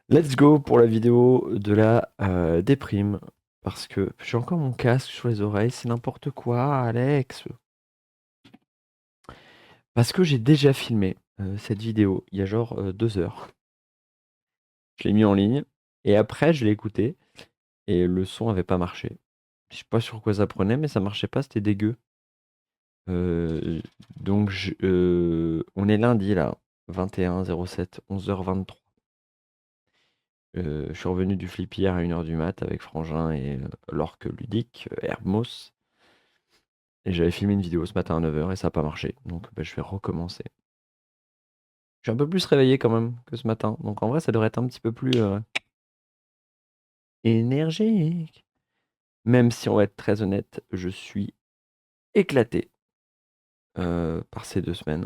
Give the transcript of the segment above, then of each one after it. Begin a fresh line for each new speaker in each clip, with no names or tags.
Let's go pour la vidéo de la déprime. Parce que j'ai encore mon casque sur les oreilles, c'est n'importe quoi, Alex. Parce que j'ai déjà filmé cette vidéo il y a genre 2 heures. Je l'ai mis en ligne et après je l'ai écouté et le son avait pas marché. Je sais pas sur quoi ça prenait, mais ça marchait pas, c'était dégueu. Euh, donc on est lundi là, 21 07, 11h23. Je suis revenu du flip hier à 1h du mat avec Frangin et l'orque ludique, Hermos. Et j'avais filmé une vidéo ce matin à 9h et ça n'a pas marché. Donc bah, je vais recommencer. Je suis un peu plus réveillé quand même que ce matin. Donc en vrai, ça devrait être un petit peu plus énergique. Même si on va être très honnête, je suis éclaté par ces 2 semaines.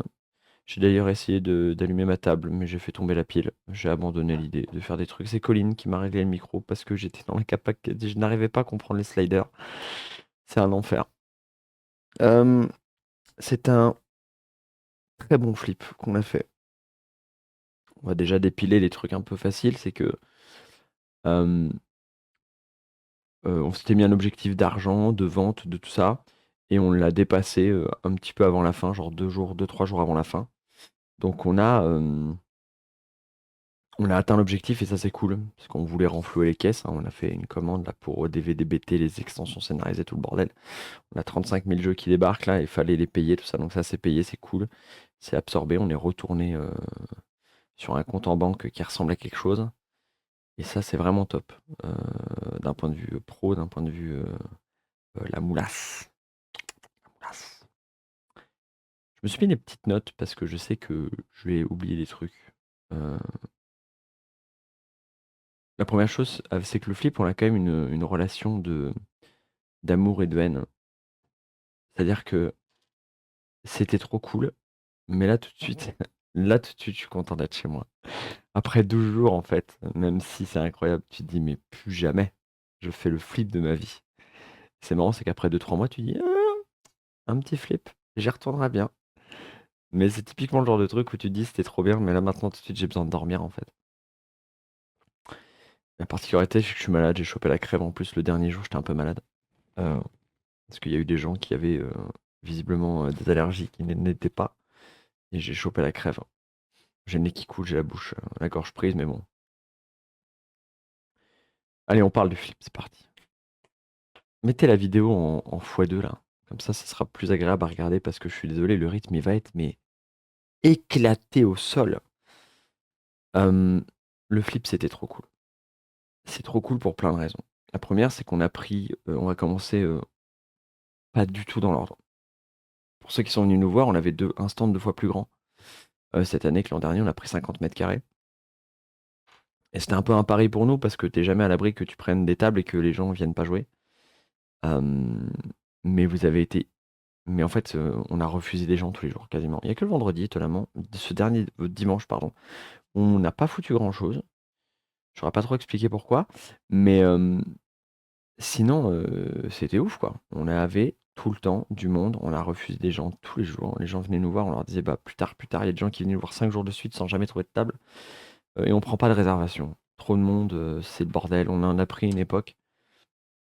J'ai d'ailleurs essayé d'allumer ma table, mais j'ai fait tomber la pile. J'ai abandonné l'idée de faire des trucs. C'est Colline qui m'a réglé le micro parce que j'étais dans la capa. Je n'arrivais pas à comprendre les sliders. C'est un enfer. Euh, c'est un très bon flip qu'on a fait. On va déjà dépiler les trucs un peu faciles. C'est que euh, on s'était mis un objectif d'argent, de vente, de tout ça. Et on l'a dépassé un petit peu avant la fin, genre 2 jours, 2, 3 jours avant la fin. Donc on a atteint l'objectif et ça c'est cool. Parce qu'on voulait renflouer les caisses, hein. On a fait une commande là pour DVD-BT, les extensions scénarisées, tout le bordel. On a 35 000 jeux qui débarquent là, il fallait les payer, tout ça. Donc ça c'est payé, c'est cool. C'est absorbé, on est retourné sur un compte en banque qui ressemble à quelque chose. Et ça c'est vraiment top. D'un point de vue pro, d'un point de vue la moulasse. La moulasse. Je me suis mis des petites notes parce que je sais que je vais oublier des trucs. Euh, la première chose, c'est que le flip, on a quand même une relation d'amour et de haine. C'est-à-dire que c'était trop cool, mais là tout de suite, là tout de suite, je suis content d'être chez moi. Après 12 jours, en fait, même si c'est incroyable, tu te dis, mais plus jamais je fais le flip de ma vie. C'est marrant, c'est qu'après 2, 3 mois, tu dis, un petit flip, j'y retournerai bien. Mais c'est typiquement le genre de truc où tu te dis, c'était trop bien, mais là maintenant, tout de suite, j'ai besoin de dormir, en fait. La particularité, c'est que je suis malade, j'ai chopé la crève en plus le dernier jour, j'étais un peu malade. Euh, Parce qu'il y a eu des gens qui avaient visiblement des allergies qui n'étaient pas. Et j'ai chopé la crève. J'ai le nez qui coule, j'ai la bouche, la gorge prise, mais bon. Allez, on parle du flip, c'est parti. Mettez la vidéo en x2 là. Comme ça sera plus agréable à regarder parce que je suis désolé, le rythme il va être mais éclaté au sol. Euh, le flip c'était trop cool. C'est trop cool pour plein de raisons. La première, c'est qu'on a pris, on va commencer pas du tout dans l'ordre. Pour ceux qui sont venus nous voir, on avait un stand 2 fois plus grand cette année que l'an dernier. On a pris 50 mètres carrés. Et c'était un peu un pari pour nous parce que t'es jamais à l'abri que tu prennes des tables et que les gens viennent pas jouer. Euh, mais vous avez été. Mais en fait, on a refusé des gens tous les jours quasiment. Il y a que le vendredi, étonnamment, ce dernier dimanche, pardon, on n'a pas foutu grand-chose. Je saurais pas trop expliquer pourquoi. Mais sinon, c'était ouf, quoi. On avait tout le temps du monde, on a refusé des gens tous les jours. Les gens venaient nous voir, on leur disait bah plus tard, plus tard. Il y a des gens qui venaient nous voir 5 jours de suite sans jamais trouver de table. Et on prend pas de réservation. Trop de monde, c'est le bordel. On en a pris une époque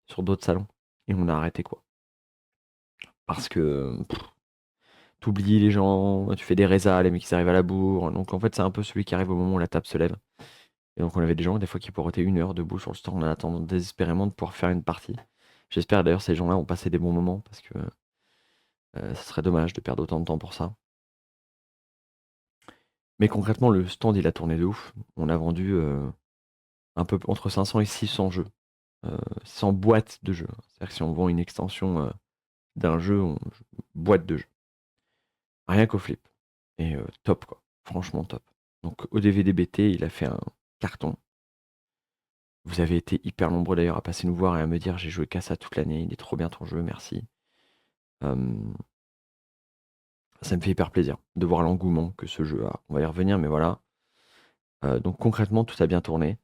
sur d'autres salons et on a arrêté, quoi. Parce que t'oublies les gens, tu fais des résas, les mecs qui arrivent à la bourre. Donc en fait, c'est un peu celui qui arrive au moment où la table se lève. Et donc on avait des gens, des fois, qui pourraient être 1 heure debout sur le stand en attendant désespérément de pouvoir faire une partie. J'espère d'ailleurs ces gens-là ont passé des bons moments parce que ce serait dommage de perdre autant de temps pour ça. Mais concrètement, le stand, il a tourné de ouf. On a vendu un peu entre 500 et 600 jeux. 100 boîtes de jeux. C'est-à-dire que si on vend une extension d'un jeu, boîte de jeux. Rien qu'au flip. Et top, quoi. Franchement top. Donc au DVD-BT, il a fait un carton. Vous avez été hyper nombreux d'ailleurs à passer nous voir et à me dire j'ai joué qu'à ça toute l'année, il est trop bien ton jeu, merci. Euh, Ça me fait hyper plaisir de voir l'engouement que ce jeu a. On va y revenir, mais voilà. Donc concrètement, tout a bien tourné.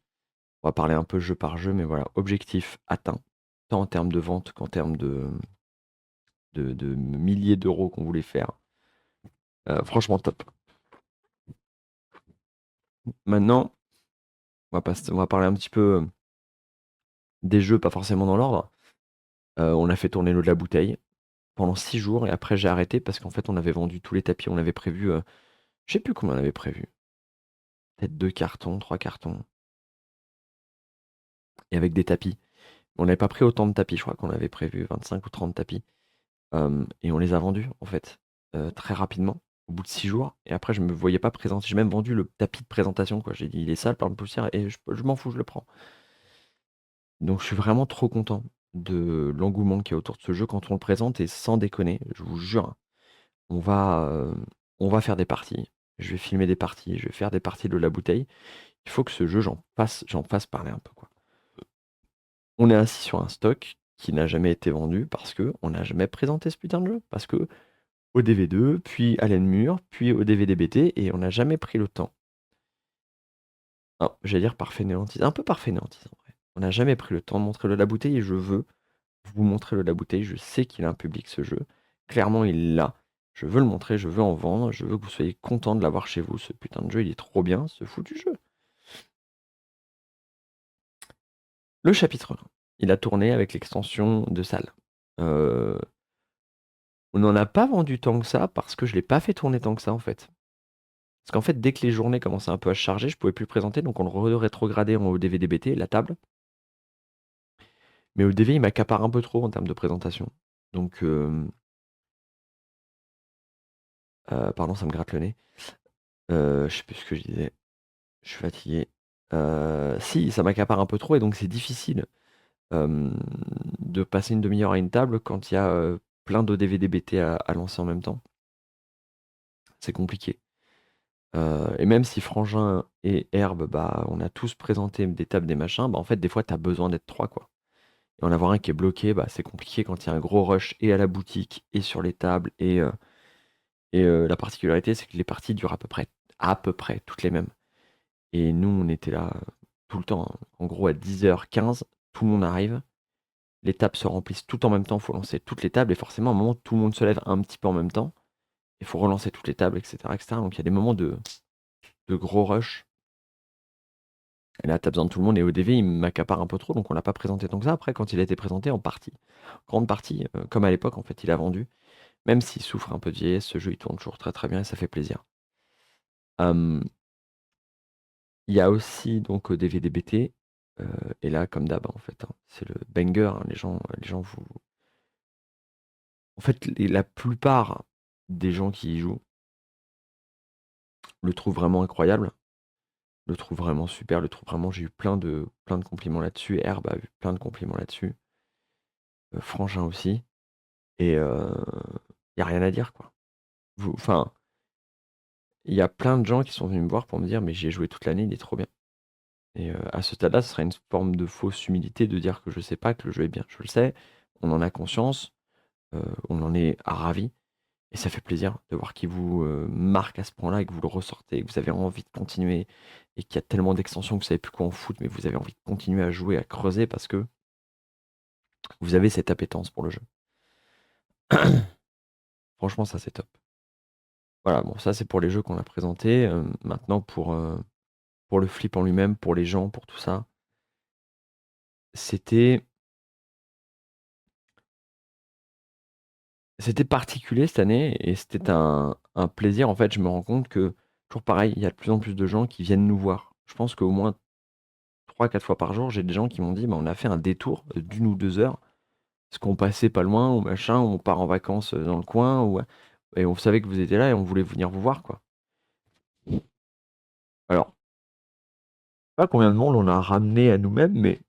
On va parler un peu jeu par jeu, mais voilà, objectif atteint, tant en termes de vente qu'en termes de milliers d'euros qu'on voulait faire. Franchement top. Maintenant, on va parler un petit peu des jeux, pas forcément dans l'ordre. On a fait tourner l'eau de la bouteille pendant 6 jours et après j'ai arrêté parce qu'en fait on avait vendu tous les tapis. On avait prévu, je sais plus combien on avait prévu. Peut-être 2 cartons, 3 cartons. Et avec des tapis. On n'avait pas pris autant de tapis, je crois qu'on avait prévu 25 ou 30 tapis. Et on les a vendus en fait très rapidement, au bout de 6 jours. Et après je me voyais pas présenter. J'ai même vendu le tapis de présentation, quoi. J'ai dit il est sale par le poussière et je m'en fous, je le prends. Donc je suis vraiment trop content de l'engouement qu'il y a autour de ce jeu quand on le présente et sans déconner, je vous jure, hein, on va, on va faire des parties. Je vais filmer des parties, je vais faire des parties de la bouteille. Il faut que ce jeu, j'en fasse parler un peu, quoi. On est assis sur un stock qui n'a jamais été vendu parce que on n'a jamais présenté ce putain de jeu. Parce que au DV2, puis à l'Enmure, puis au DVD BT, et on n'a jamais pris le temps. J'allais dire par fainéantise, un peu par fainéantise en vrai. On n'a jamais pris le temps de montrer le La Bouteille et je veux vous montrer le La Bouteille. Je sais qu'il a un public ce jeu. Clairement, il l'a. Je veux le montrer, je veux en vendre, je veux que vous soyez content de l'avoir chez vous. Ce putain de jeu, il est trop bien, ce foutu jeu. Le chapitre 1, il a tourné avec l'extension de salle. On n'en a pas vendu tant que ça parce que je l'ai pas fait tourner tant que ça en fait. Parce qu'en fait, dès que les journées commençaient un peu à se charger, je pouvais plus le présenter, donc on le rétrogradait en DVD BT, la table. Mais ODV, il m'accapare un peu trop en termes de présentation. Donc, pardon, ça me gratte le nez. Je sais plus ce que je disais. Je suis fatigué. Si, ça m'accapare un peu trop et donc c'est difficile de passer une demi-heure à une table quand il y a plein de DVD BT à lancer en même temps. C'est compliqué. Et même si Frangin et Herbe, bah, on a tous présenté des tables, des machins, bah, en fait, des fois, tu as besoin d'être trois, quoi. Et en avoir un qui est bloqué, bah, c'est compliqué quand il y a un gros rush et à la boutique et sur les tables. Et la particularité, c'est que les parties durent à peu près toutes les mêmes. Et nous, on était là tout le temps, hein. En gros, à 10h15, tout le monde arrive. Les tables se remplissent tout en même temps. Il faut lancer toutes les tables. Et forcément, à un moment, tout le monde se lève un petit peu en même temps. Il faut relancer toutes les tables, etc., etc. Donc il y a des moments de gros rush. Et là, t'as besoin de tout le monde. Et ODV, il m'accapare un peu trop. Donc on l'a pas présenté tant que ça. Après, quand il a été présenté en partie, grande partie, comme à l'époque, en fait, il a vendu. Même s'il souffre un peu de vieillesse, ce jeu, il tourne toujours très très bien et ça fait plaisir. Il y a aussi donc DVD BT. Et là, comme d'hab, en fait, hein, c'est le banger, hein. Les gens vous. En fait, la plupart des gens qui y jouent le trouvent vraiment incroyable, le trouvent vraiment super, le trouvent vraiment. J'ai eu plein de compliments là-dessus. Herbe a eu plein de compliments là-dessus. Frangin aussi. Et il n'y a rien à dire, quoi. Enfin, il y a plein de gens qui sont venus me voir pour me dire, mais j'y ai joué toute l'année, il est trop bien. Et à ce stade-là, ce serait une forme de fausse humilité de dire que je sais pas que le jeu est bien. Je le sais, on en a conscience, on en est ravi. Et ça fait plaisir de voir qu'il vous marque à ce point-là et que vous le ressortez, et que vous avez envie de continuer et qu'il y a tellement d'extensions que vous savez plus quoi en foutre, mais vous avez envie de continuer à jouer, à creuser parce que vous avez cette appétence pour le jeu. Franchement, ça c'est top. Voilà, bon, ça c'est pour les jeux qu'on a présentés. Maintenant, pour le flip en lui-même, pour les gens, pour tout ça, c'était particulier cette année et c'était un plaisir. En fait, je me rends compte que, toujours pareil, il y a de plus en plus de gens qui viennent nous voir. Je pense qu'au moins 3 4 fois par jour, j'ai des gens qui m'ont dit: «Bah, on a fait un détour d'1 ou 2 heures, parce qu'on passait pas loin ou machin, ou on part en vacances, dans le coin ou et on savait que vous étiez là et on voulait venir vous voir, quoi». Alors, pas combien de monde on a ramené à nous-mêmes, mais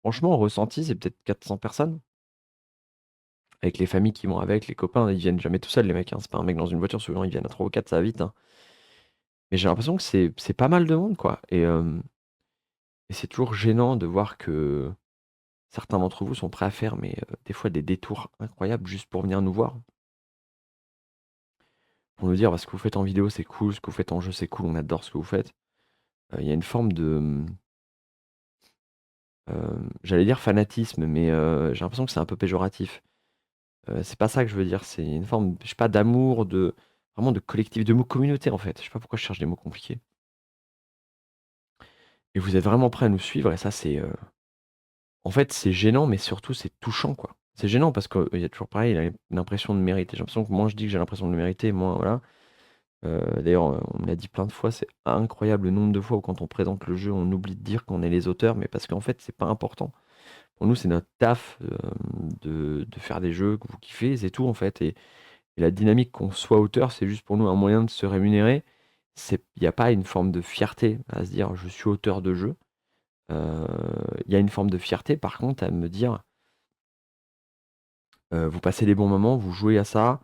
franchement, en ressenti, c'est peut-être 400 personnes. Avec les familles qui vont avec, les copains, ils viennent jamais tout seuls les mecs, hein. C'est pas un mec dans une voiture, souvent ils viennent à 3 ou 4, ça va vite, hein. Mais j'ai l'impression que c'est pas mal de monde, quoi. Et c'est toujours gênant de voir que certains d'entre vous sont prêts à faire, mais des fois des détours incroyables juste pour venir nous voir. Pour nous dire: «Bah, ce que vous faites en vidéo, c'est cool, ce que vous faites en jeu, c'est cool, on adore ce que vous faites». Il y a une forme de, j'allais dire fanatisme, mais j'ai l'impression que c'est un peu péjoratif. C'est pas ça que je veux dire, c'est une forme, je sais pas, d'amour, vraiment de collectif, de communauté, en fait. Je sais pas pourquoi je cherche des mots compliqués. et vous êtes vraiment prêts à nous suivre et ça en fait, c'est gênant, mais surtout c'est touchant, quoi. C'est gênant parce qu'il y a toujours pareil, il a l'impression de mériter. J'ai l'impression que moins je dis que j'ai l'impression de le mériter, moins voilà. D'ailleurs, on me l'a dit plein de fois, c'est incroyable le nombre de fois où quand on présente le jeu, on oublie de dire qu'on est les auteurs, mais parce qu'en fait, c'est pas important. Pour nous, c'est notre taf, de faire des jeux que vous kiffez, c'est tout en fait et la dynamique qu'on soit auteur, c'est juste pour nous un moyen de se rémunérer. Il y a pas une forme de fierté à se dire: «Je suis auteur de jeu». Il y a une forme de fierté par contre à me dire, vous passez des bons moments, vous jouez à ça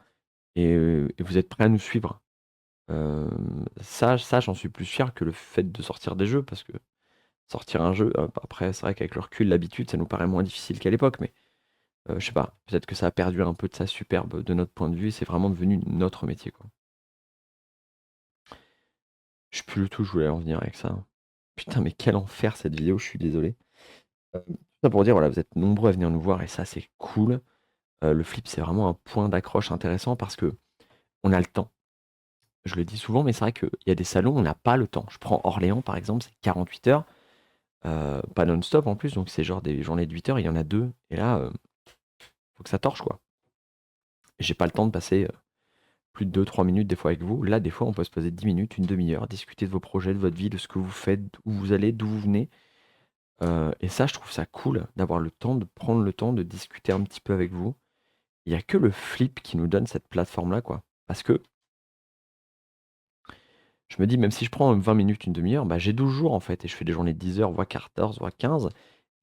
et vous êtes prêts à nous suivre. Ça j'en suis plus fier que le fait de sortir des jeux parce que sortir un jeu, après c'est vrai qu'avec le recul, l'habitude, ça nous paraît moins difficile qu'à l'époque, mais je sais pas, peut-être que ça a perdu un peu de sa superbe de notre point de vue et c'est vraiment devenu notre métier, quoi. Je sais plus du tout où je voulais en venir avec ça. Putain, mais quel enfer cette vidéo, je suis désolé. Tout ça pour dire, voilà, vous êtes nombreux à venir nous voir et ça, c'est cool. Le flip, c'est vraiment un point d'accroche intéressant parce que on a le temps. Je le dis souvent, mais c'est vrai qu'il y a des salons, on n'a pas le temps. Je prends Orléans, par exemple, c'est 48 heures, pas non-stop en plus, donc c'est genre des journées de 8 heures, il y en a 2 et là, faut que ça torche, quoi. J'ai pas le temps de passer, plus de 2-3 minutes des fois avec vous. Là, des fois, on peut se poser 10 minutes, une demi-heure, discuter de vos projets, de votre vie, de ce que vous faites, où vous allez, d'où vous venez. Et ça, je trouve ça cool d'avoir le temps, de prendre le temps de discuter un petit peu avec vous. Il y a que le flip qui nous donne cette plateforme-là, quoi. Parce que je me dis, même si je prends 20 minutes, une demi-heure, bah, j'ai 12 jours en fait, et je fais des journées de 10 heures, voire 14, voire 15,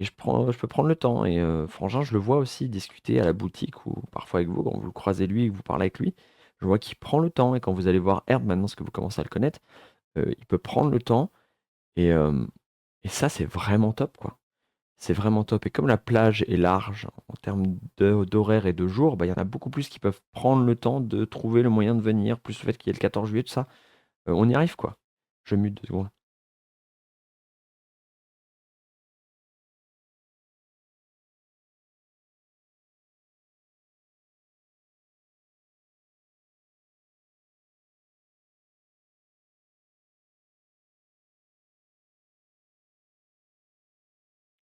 et je peux prendre le temps. Et Frangin, je le vois aussi discuter à la boutique ou parfois avec vous, quand vous le croisez lui et que vous parlez avec lui, je vois qu'il prend le temps. Et quand vous allez voir Herb, maintenant, parce que vous commencez à le connaître, il peut prendre le temps, et, et ça, c'est vraiment top, quoi. C'est vraiment top. Et comme la plage est large en termes d'horaire et de jours, bah, il y en a beaucoup plus qui peuvent prendre le temps de trouver le moyen de venir, plus le fait qu'il y ait le 14 juillet, tout ça. On y arrive, quoi. Je mute 2 secondes.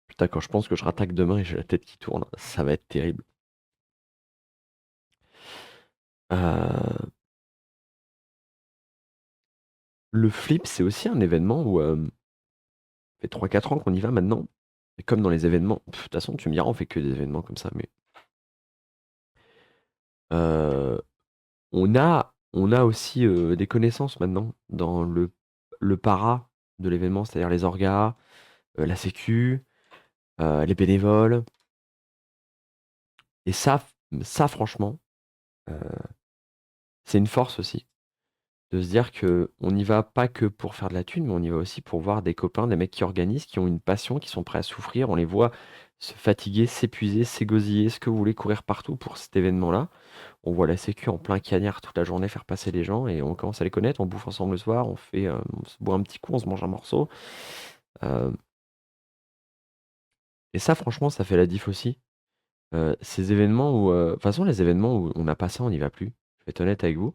Putain, quand je pense que je rattaque demain et j'ai la tête qui tourne, ça va être terrible. Euh, Le flip, c'est aussi un événement où ça fait 3-4 ans qu'on y va maintenant. Et comme dans les événements, de toute façon, tu me diras, on fait que des événements comme ça, mais euh, on a aussi des connaissances maintenant dans le para de l'événement, c'est-à-dire les orgas, la sécu, les bénévoles. Et ça franchement, euh, c'est une force aussi. De se dire que on n'y va pas que pour faire de la thune, mais on y va aussi pour voir des copains, des mecs qui organisent, qui ont une passion, qui sont prêts à souffrir. On les voit se fatiguer, s'épuiser, s'égosiller, ce que vous voulez, courir partout pour cet événement-là. On voit la sécu en plein cagnard toute la journée faire passer les gens et on commence à les connaître. On bouffe ensemble le soir, on se boit un petit coup, on se mange un morceau. Euh, et ça, franchement, ça fait la diff aussi. Ces événements où, de toute façon, les événements où on n'a pas ça, on n'y va plus. Je vais être honnête avec vous.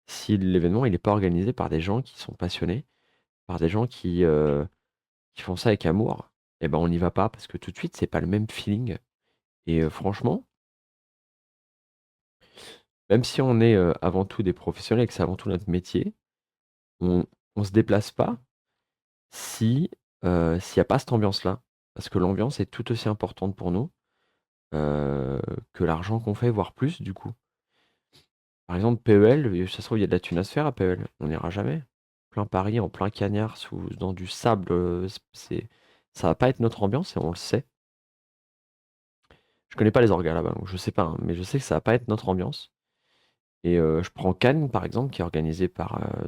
Si l'événement il n'est pas organisé par des gens qui sont passionnés, par des gens qui font ça avec amour, et ben on n'y va pas parce que tout de suite, c'est pas le même feeling. Et franchement, même si on est avant tout des professionnels et que c'est avant tout notre métier, on, on se déplace pas si s'il n'y a pas cette ambiance-là. Parce que l'ambiance est tout aussi importante pour nous que l'argent qu'on fait, voire plus du coup. Par exemple, PEL, ça se trouve, il y a de la thune à se faire à PEL. On n'ira jamais. Plein Paris, en plein cagnard, dans du sable, ça va pas être notre ambiance et on le sait. Je connais pas les orgas là-bas, donc je sais pas, hein, mais je sais que ça va pas être notre ambiance. Et je prends Cannes, par exemple, qui est organisé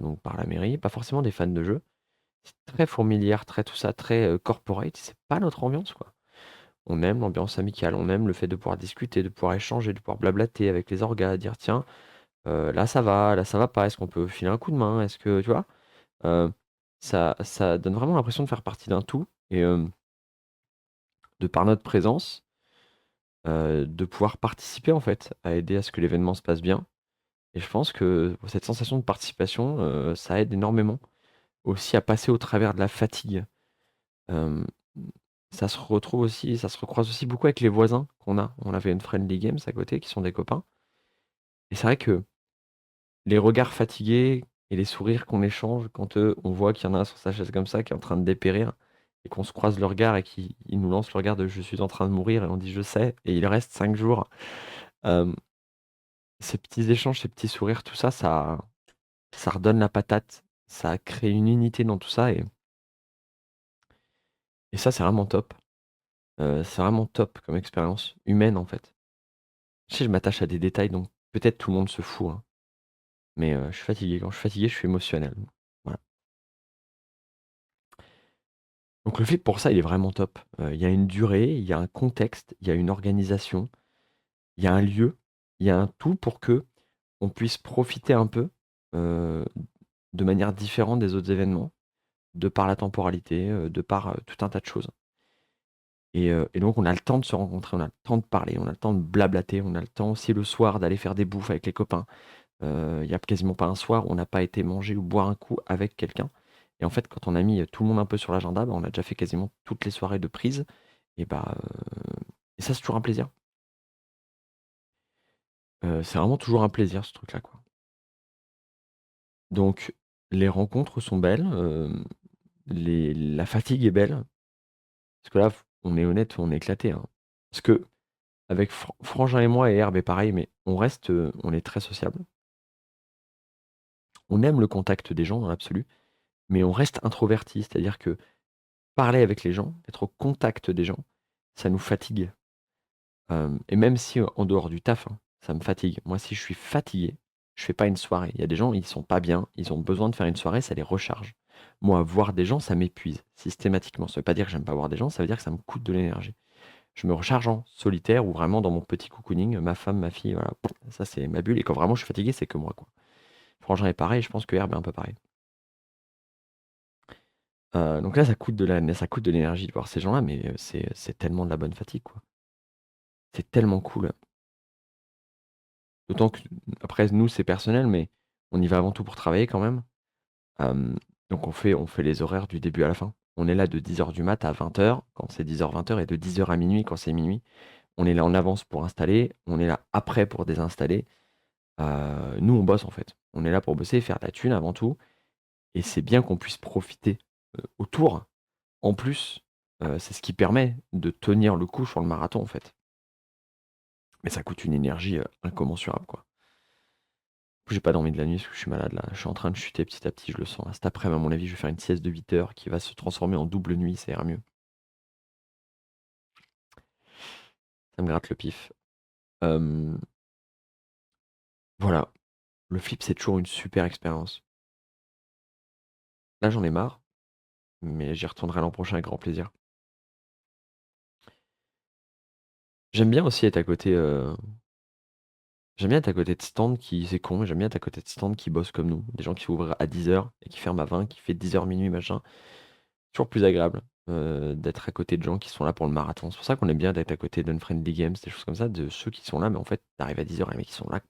donc par la mairie, pas forcément des fans de jeux. C'est très fourmilière, très tout ça, très corporate. C'est pas notre ambiance, quoi. On aime l'ambiance amicale, on aime le fait de pouvoir discuter, de pouvoir échanger, de pouvoir blablater avec les orgas, dire tiens, là ça va pas, est-ce qu'on peut filer un coup de main? Est-ce que, tu vois? Heu, ça donne vraiment l'impression de faire partie d'un tout et de par notre présence, de pouvoir participer en fait, à aider à ce que l'événement se passe bien et je pense que cette sensation de participation, ça aide énormément aussi à passer au travers de la fatigue. Hem, ça se retrouve aussi ça se recroise aussi beaucoup avec les voisins qu'on a. On avait une friendly games à côté qui sont des copains et c'est vrai que les regards fatigués et les sourires qu'on échange quand, on voit qu'il y en a un sur sa chaise comme ça qui est en train de dépérir et qu'on se croise le regard et qu'il il nous lance le regard de: «Je suis en train de mourir» et on dit: «Je sais» et il reste 5 jours. Hem, Ces petits échanges, ces petits sourires, tout ça, ça redonne la patate. Ça crée une unité dans tout ça et ça, c'est vraiment top. C'est vraiment top comme expérience humaine, en fait. Tu sais, je m'attache à des détails, donc peut-être tout le monde se fout, hein, mais je suis fatigué. Quand je suis fatigué, je suis émotionnel. Voilà. Donc le flip pour ça, il est vraiment top. Il y a une durée, il y a un contexte, il y a une organisation, il y a un lieu, il y a un tout pour que on puisse profiter un peu, heu, de manière différente des autres événements, de par la temporalité, de par, tout un tas de choses et donc on a le temps de se rencontrer, on a le temps de parler, on a le temps de blablater, on a le temps aussi le soir d'aller faire des bouffes avec les copains. Il y a quasiment pas un soir où on n'a pas été manger ou boire un coup avec quelqu'un et en fait, quand on a mis, tout le monde un peu sur l'agenda, bah, on a déjà fait quasiment toutes les soirées de prise et bah, et ça, c'est toujours un plaisir. C'est vraiment toujours un plaisir ce truc-là, quoi. Donc les rencontres sont belles, les la fatigue est belle, parce que là, on est honnête, on est éclaté, hein. Parce qu'avec Frangin et moi et Herbe est pareil, mais on reste, on est très sociable. On aime le contact des gens dans l'absolu, mais on reste introverti. C'est-à-dire que parler avec les gens, être au contact des gens, ça nous fatigue. Et même si, en dehors du taf, hein, ça me fatigue. Moi, si je suis fatigué, je fais pas une soirée. Il y a des gens, ils sont pas bien, ils ont besoin de faire une soirée, ça les recharge. Moi, voir des gens, ça m'épuise systématiquement. Ça veut pas dire que j'aime pas voir des gens, ça veut dire que ça me coûte de l'énergie. Je me recharge en solitaire ou vraiment dans mon petit cocooning, ma femme, ma fille, voilà. Ça, c'est ma bulle et quand vraiment je suis fatigué, c'est que moi, quoi. Frangin est pareil, je pense que Herbe est un peu pareil. Donc là, ça coûte de l'énergie de voir ces gens-là, mais c'est tellement de la bonne fatigue, quoi. C'est tellement cool. D'autant que après nous, c'est personnel, mais on y va avant tout pour travailler quand même. Donc on fait les horaires du début à la fin. On est là de 10 heures du mat à 20 heures quand c'est 10 heures 20 heures et de 10 heures à minuit quand c'est minuit. On est là en avance pour installer, on est là après pour désinstaller. Nous, on bosse en fait. On est là pour bosser et faire de la thune avant tout et c'est bien qu'on puisse profiter, autour. En plus, c'est ce qui permet de tenir le coup sur le marathon en fait. Mais ça coûte une énergie, incommensurable, quoi. J'ai pas dormi de la nuit parce que je suis malade là. Je suis en train de chuter petit à petit, je le sens là. Cet après-midi, à mon avis, je vais faire une sieste de 8 heures qui va se transformer en double nuit, ça ira mieux. Ça me gratte le pif. Hem, voilà, le flip, c'est toujours une super expérience. Là, j'en ai marre, mais j'y retournerai l'an prochain avec grand plaisir. J'aime bien aussi être à côté, j'aime bien être à côté de stands qui c'est con, mais j'aime bien être à côté de stands qui bossent comme nous. Des gens qui ouvrent à 10 heures et qui ferment à 20, qui fait 10 heures minuit, machin. Toujours plus agréable, d'être à côté de gens qui sont là pour le marathon. C'est pour ça qu'on aime bien d'être à côté d'Unfriendly Games, des choses comme ça, de ceux qui sont là, mais en fait, tu arrives à 10 heures et les mecs qui sont là, quoi.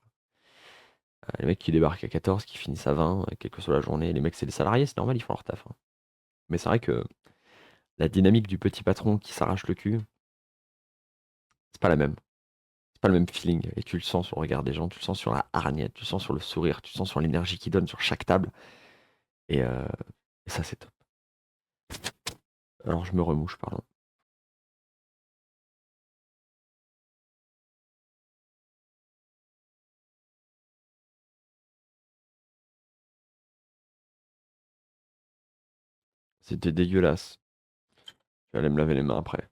Les mecs qui débarquent à 14, qui finissent à 20, quelle que soit la journée. Les mecs, c'est des salariés, c'est normal, ils font leur taf, hein. Mais c'est vrai que la dynamique du petit patron qui s'arrache le cul, c'est pas la même. C'est pas le même feeling et tu le sens sur le regard des gens, tu le sens sur la hargnette, tu le sens sur le sourire, tu le sens sur l'énergie qu'ils donnent sur chaque table et et ça, c'est top. Alors je me remouche, pardon. C'était dégueulasse. Je vais aller me laver les mains après.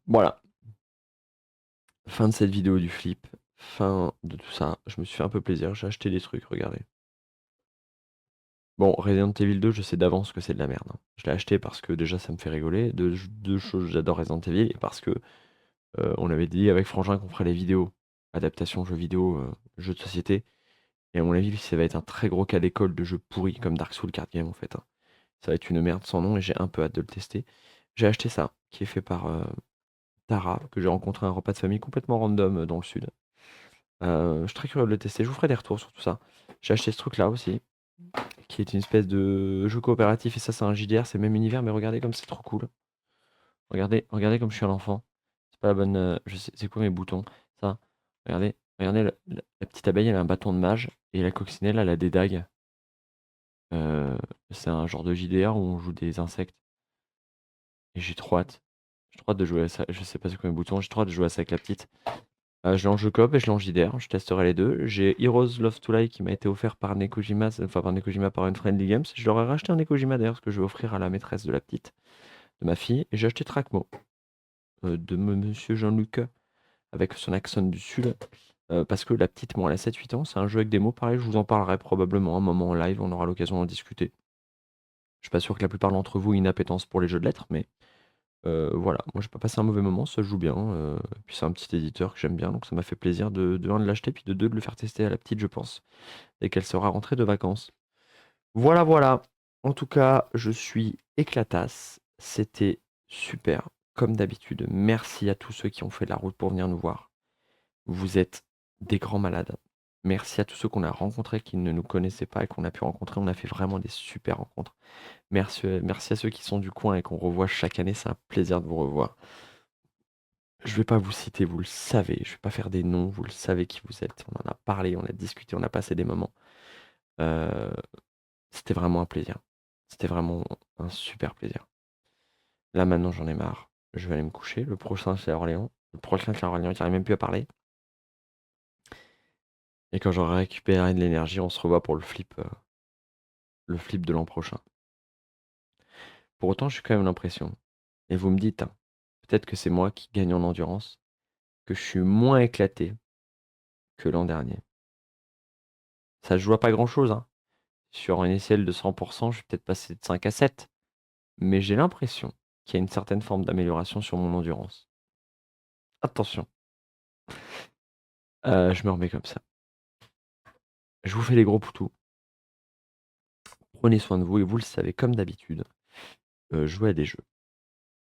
Voilà, fin de cette vidéo du flip, fin de tout ça. Je me suis fait un peu plaisir, j'ai acheté des trucs, regardez. Bon, Resident Evil 2, je sais d'avance que c'est de la merde, hein. Je l'ai acheté parce que déjà ça me fait rigoler, deux choses, j'adore Resident Evil et parce que, on avait dit avec Frangin qu'on ferait les vidéos, adaptation jeux vidéo, jeux de société et à mon avis, ça va être un très gros cas d'école de jeux pourris comme Dark Souls Card Game en fait, hein. Ça va être une merde sans nom et j'ai un peu hâte de le tester. J'ai acheté ça, qui est fait par, Tara, que j'ai rencontré à un repas de famille complètement random, dans le sud. Je suis très curieux de le tester, je vous ferai des retours sur tout ça. J'ai acheté ce truc-là aussi, qui est une espèce de jeu coopératif, et ça, c'est un JDR, c'est le même univers, mais regardez comme c'est trop cool. Regardez comme je suis un enfant. C'est pas la bonne. Je sais, c'est quoi mes boutons? Ça. Regardez la petite abeille, elle a un bâton de mage, et la coccinelle, elle a des dagues. Euh, c'est un genre de JDR où on joue des insectes. Et j'ai trop hâte. J'ai trop hâte de jouer à ça. Je sais pas c'est quoi mes boutons, j'ai trop hâte de jouer à ça avec la petite. Je l'ai en jeu coop et je l'ai en JDR, je testerai les deux. J'ai Heroes Love to Light qui m'a été offert par Nekojima, enfin par Nekojima, par une Friendly Games. Je leur ai racheté un Nekojima d'ailleurs, ce que je vais offrir à la maîtresse de la petite, de ma fille. Et j'ai acheté Trackmo de Monsieur Jean-Luc avec son accent du sud. Parce que la petite, bon, elle a 7-8 ans, c'est un jeu avec des mots, pareil, je vous en parlerai probablement un moment en live, on aura l'occasion d'en discuter. Je suis pas sûr que la plupart d'entre vous aient une appétence pour les jeux de lettres, mais voilà, moi j'ai pas passé un mauvais moment, ça se joue bien. Puis c'est un petit éditeur que j'aime bien, donc ça m'a fait plaisir de un de l'acheter, puis de deux de le faire tester à la petite, je pense, et qu'elle sera rentrée de vacances. Voilà, voilà. En tout cas, je suis éclatasse. C'était super, comme d'habitude. Merci à tous ceux qui ont fait la route pour venir nous voir. Vous êtes des grands malades. Merci à tous ceux qu'on a rencontrés qui ne nous connaissaient pas et qu'on a pu rencontrer. On a fait vraiment des super rencontres. Merci à ceux qui sont du coin et qu'on revoit chaque année. C'est un plaisir de vous revoir. Je vais pas vous citer, vous le savez. Je vais pas faire des noms, vous le savez qui vous êtes. On en a parlé, on a discuté, on a passé des moments. Euh, C'était vraiment un plaisir. C'était vraiment un super plaisir. Là maintenant j'en ai marre. Je vais aller me coucher. Le prochain c'est à Orléans. Le prochain c'est à Orléans, j'arrive même plus à parler. Et quand j'aurai récupéré de l'énergie, on se revoit pour le flip de l'an prochain. Pour autant, j'ai quand même l'impression, et vous me dites, hein, peut-être que c'est moi qui gagne en endurance, que je suis moins éclaté que l'an dernier. Ça se joue à pas grand-chose, hein. Sur une échelle de 100%, je vais peut-être passer de 5 à 7. Mais j'ai l'impression qu'il y a une certaine forme d'amélioration sur mon endurance. Attention, je me remets comme ça. Je vous fais des gros poutous. Prenez soin de vous et vous le savez, comme d'habitude, jouez à des jeux.